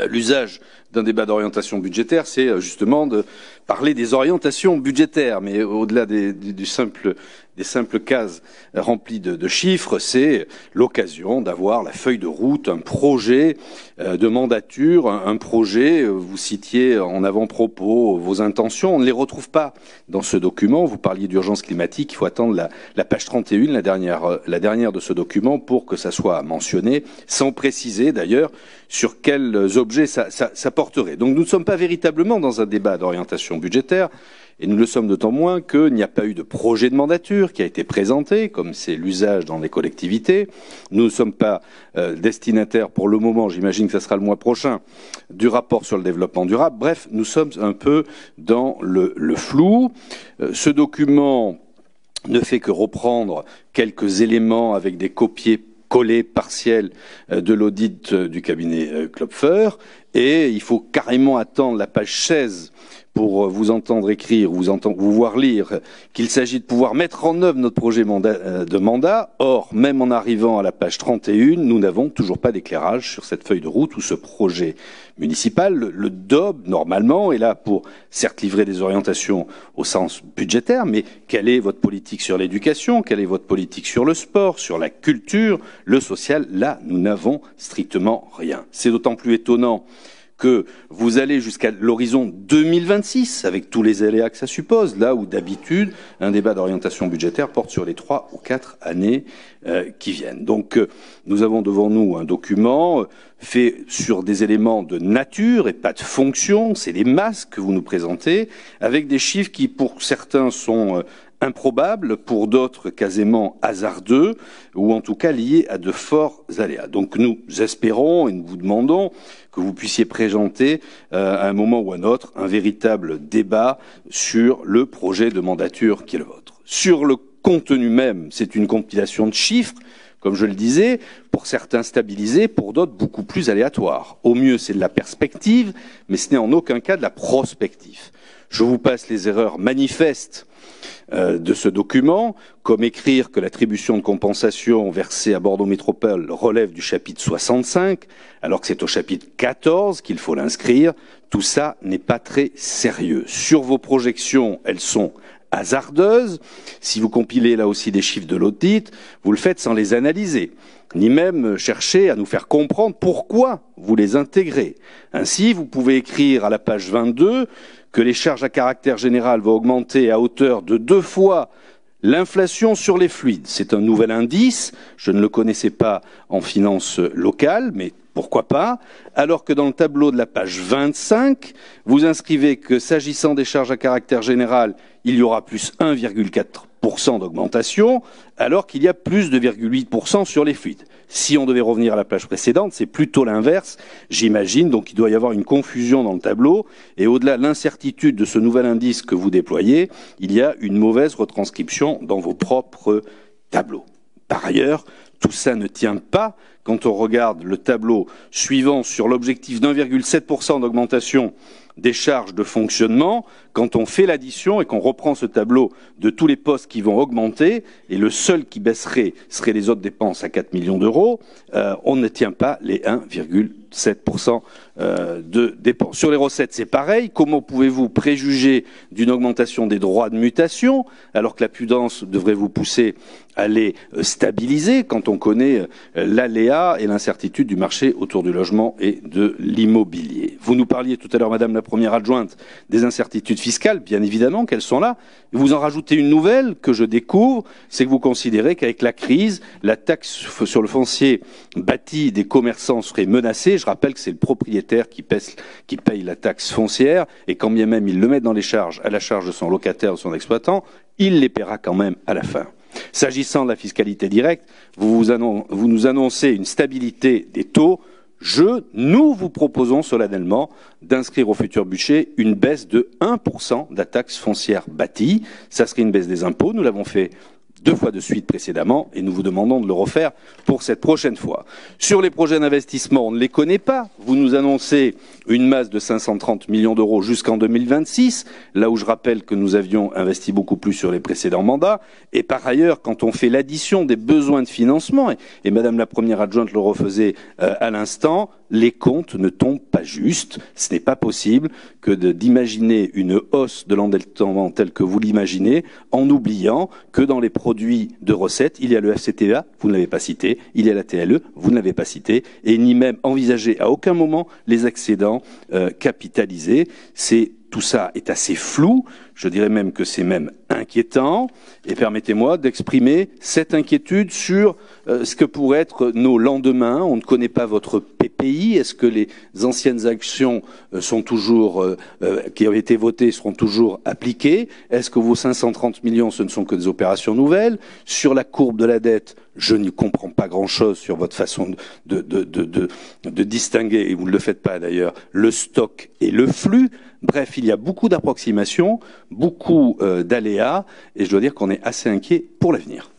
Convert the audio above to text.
L'usage d'un débat d'orientation budgétaire, c'est justement de parler des orientations budgétaires, mais au-delà des simples cases remplies de chiffres, c'est l'occasion d'avoir la feuille de route, un projet de mandature, un projet, vous citiez en avant-propos vos intentions, on ne les retrouve pas dans ce document, vous parliez d'urgence climatique, il faut attendre la page 31, la dernière de ce document, pour que ça soit mentionné, sans préciser d'ailleurs sur quels objets ça porterait. Donc nous ne sommes pas véritablement dans un débat d'orientation budgétaire, et nous le sommes d'autant moins qu'il n'y a pas eu de projet de mandature qui a été présenté, comme c'est l'usage dans les collectivités. Nous ne sommes pas destinataires pour le moment, j'imagine que ce sera le mois prochain, du rapport sur le développement durable. Bref, nous sommes un peu dans le flou. Ce document ne fait que reprendre quelques éléments avec des copier-coller partiels de l'audit du cabinet Klopfer, et il faut carrément attendre la page 16 pour vous entendre écrire, vous voir lire qu'il s'agit de pouvoir mettre en œuvre notre projet de mandat. Or, même en arrivant à la page 31, nous n'avons toujours pas d'éclairage sur cette feuille de route ou ce projet municipal. Le DOB, normalement, est là pour, certes, livrer des orientations au sens budgétaire, mais quelle est votre politique sur l'éducation? Quelle est votre politique sur le sport, sur la culture, le social? Là, nous n'avons strictement rien. C'est d'autant plus étonnant que vous allez jusqu'à l'horizon 2026, avec tous les aléas que ça suppose, là où d'habitude, un débat d'orientation budgétaire porte sur les 3 ou 4 années qui viennent. Donc, nous avons devant nous un document fait sur des éléments de nature et pas de fonction, c'est des masses que vous nous présentez, avec des chiffres qui, pour certains, sont improbable, pour d'autres quasiment hasardeux, ou en tout cas liés à de forts aléas. Donc nous espérons et nous vous demandons que vous puissiez présenter à un moment ou à un autre un véritable débat sur le projet de mandature qui est le vôtre. Sur le contenu même, c'est une compilation de chiffres, comme je le disais, pour certains stabilisés, pour d'autres beaucoup plus aléatoires. Au mieux, c'est de la perspective, mais ce n'est en aucun cas de la prospective. Je vous passe les erreurs manifestes de ce document, comme écrire que l'attribution de compensation versée à Bordeaux Métropole relève du chapitre 65, alors que c'est au chapitre 14 qu'il faut l'inscrire. Tout ça n'est pas très sérieux. Sur vos projections, elles sont hasardeuses. Si vous compilez là aussi des chiffres de l'audit, vous le faites sans les analyser, ni même chercher à nous faire comprendre pourquoi vous les intégrez. Ainsi, vous pouvez écrire à la page 22 que les charges à caractère général vont augmenter à hauteur de 2 fois l'inflation sur les fluides. C'est un nouvel indice, je ne le connaissais pas en finance locale, mais pourquoi pas, alors que dans le tableau de la page 25, vous inscrivez que s'agissant des charges à caractère général, il y aura plus 1,4% d'augmentation, alors qu'il y a plus de 2,8% sur les fluides. Si on devait revenir à la page précédente, c'est plutôt l'inverse, j'imagine, donc il doit y avoir une confusion dans le tableau, et au-delà de l'incertitude de ce nouvel indice que vous déployez, il y a une mauvaise retranscription dans vos propres tableaux. Par ailleurs, tout ça ne tient pas quand on regarde le tableau suivant sur l'objectif d'1,7% d'augmentation des charges de fonctionnement, quand on fait l'addition et qu'on reprend ce tableau de tous les postes qui vont augmenter, et le seul qui baisserait serait les autres dépenses à 4 millions d'euros, on ne tient pas les 1,7% de dépenses. Sur les recettes, c'est pareil. Comment pouvez-vous préjuger d'une augmentation des droits de mutation, alors que la prudence devrait vous pousser à les stabiliser quand on connaît l'aléa et l'incertitude du marché autour du logement et de l'immobilier? Vous nous parliez tout à l'heure, Madame la Première Adjointe, des incertitudes fiscales, bien évidemment qu'elles sont là. Vous en rajoutez une nouvelle que je découvre, c'est que vous considérez qu'avec la crise, la taxe sur le foncier bâti des commerçants serait menacée. Je rappelle que c'est le propriétaire qui paye la taxe foncière, et quand bien même il le met dans les charges, à la charge de son locataire ou son exploitant, il les paiera quand même à la fin. S'agissant de la fiscalité directe, vous nous annoncez une stabilité des taux. Nous vous proposons solennellement d'inscrire au futur budget une baisse de 1% de la taxe foncière bâtie. Ça serait une baisse des impôts. Nous l'avons fait 2 fois de suite précédemment et nous vous demandons de le refaire pour cette prochaine fois. Sur les projets d'investissement, on ne les connaît pas. Vous nous annoncez une masse de 530 millions d'euros jusqu'en 2026, là où je rappelle que nous avions investi beaucoup plus sur les précédents mandats. Et par ailleurs, quand on fait l'addition des besoins de financement, et Madame la Première Adjointe le refaisait à l'instant, les comptes ne tombent pas justes. Ce n'est pas possible que d'imaginer une hausse de l'endettement telle que vous l'imaginez, en oubliant que dans les produits de recettes, il y a le FCTVA, vous ne l'avez pas cité, il y a la TLE, vous ne l'avez pas cité, et ni même envisager à aucun moment les excédents capitalisés. Tout ça est assez flou, je dirais même que c'est même inquiétant, et permettez-moi d'exprimer cette inquiétude sur ce que pourraient être nos lendemains. On ne connaît pas votre PPI, est-ce que les anciennes actions sont toujours, qui avaient été votées seront toujours appliquées? Est-ce que vos 530 millions, ce ne sont que des opérations nouvelles? Sur la courbe de la dette, je ne comprends pas grand-chose sur votre façon de distinguer, et vous ne le faites pas d'ailleurs, le stock et le flux. Bref, il y a beaucoup d'approximations, beaucoup d'aléas, et je dois dire qu'on est assez inquiet pour l'avenir.